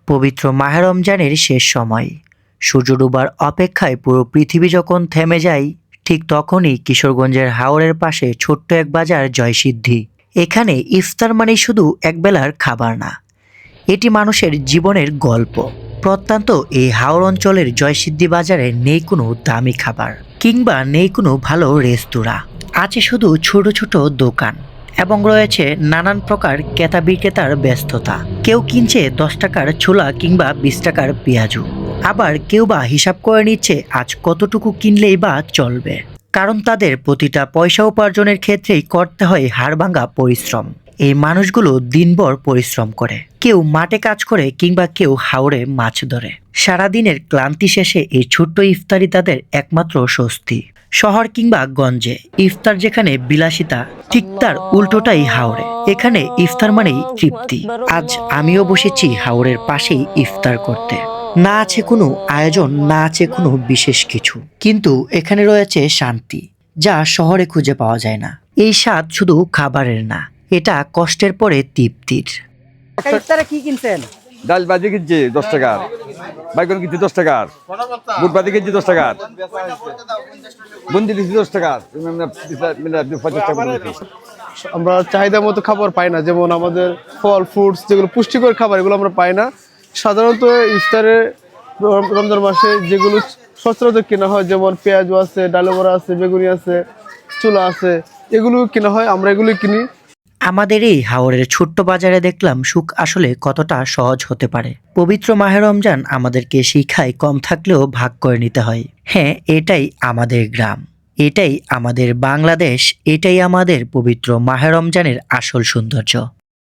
পবিত্র মাহে রমজানের শেষ সময় সূর্য ডোবার অপেক্ষায় পুরো পৃথিবী যখন থেমে যায়, ঠিক তখনই কিশোরগঞ্জের হাওরের পাশে ছোট্ট এক বাজার জয়সিদ্ধি। এখানে ইফতার মানে শুধু একবেলার খাবার না, এটি মানুষের জীবনের গল্প। প্রত্যন্ত এই হাওর অঞ্চলের জয়সিদ্ধি বাজারে নেই কোনো দামি খাবার কিংবা নেই কোনো ভালো রেস্তোরাঁ। আছে শুধু ছোট ছোট দোকান এবং রয়েছে নানান প্রকার ক্রেতা বিক্রেতার ব্যস্ততা। কেউ কিনছে 10 টাকার ছোলা কিংবা 20 টাকার পেঁয়াজু, আবার কেউ বা হিসাব করে নিচ্ছে আজ কতটুকু কিনলেই বা চলবে। কারণ তাদের প্রতিটা পয়সা উপার্জনের ক্ষেত্রেই করতে হয় হাড়ভাঙ্গা পরিশ্রম। এই মানুষগুলো দিনভর পরিশ্রম করে, কেউ মাঠে কাজ করে কিংবা কেউ হাওরে মাছ ধরে। সারাদিনের ক্লান্তি শেষে এই ছোট্ট ইফতারি তাদের একমাত্র স্বস্তি। শহর কিংবা গঞ্জে ইফতার যেখানে বিলাসিতা, ঠিক তার উল্টোটাই হাওরে। এখানে ইফতার মানেই তৃপ্তি। আজ আমিও বসেছি হাওরের পাশেই ইফতার করতে। না আছে কোনো আয়োজন, না আছে কোনো বিশেষ কিছু, কিন্তু এখানে রয়েছে শান্তি, যা শহরে খুঁজে পাওয়া যায় না। এই স্বাদ শুধু খাবারের না, এটা কষ্টের পরে তৃপ্তির। ইফতারে কি কিনছেন? ডাল ভাজি কিনছি 10 টাকার, বাইগন কিনছি 10 টাকার, বুট ভাজি কিনছি 10 টাকার, বুন্দি দিচ্ছি 10 টাকার, 50 টাকা করে দিচ্ছি। আমরা চাহিদা মতো খাবার পাই না, যেমন আমাদের ফল ফ্রুটস যেগুলো পুষ্টিকর খাবার এগুলো আমরা পাই না। সাধারণত ইফতারে রমজান মাসে যেগুলো সচরাচর কেনা হয়, যেমন পেঁয়াজু আছে, ডালে বড়া আছে, বেগুনি আছে, চুলা আছে, এগুলো কেনা হয়, আমরা এগুলো কিনি। আমাদের এই হাওরের ছোট্ট বাজারে দেখলাম সুখ আসলে কতটা সহজ হতে পারে। পবিত্র মাহে রমজান আমাদেরকে শিখায় কম থাকলেও ভাগ করে নিতে হয়। হ্যাঁ, এটাই আমাদের গ্রাম, এটাই আমাদের বাংলাদেশ, এটাই আমাদের পবিত্র মাহে রমজানের আসল সৌন্দর্য।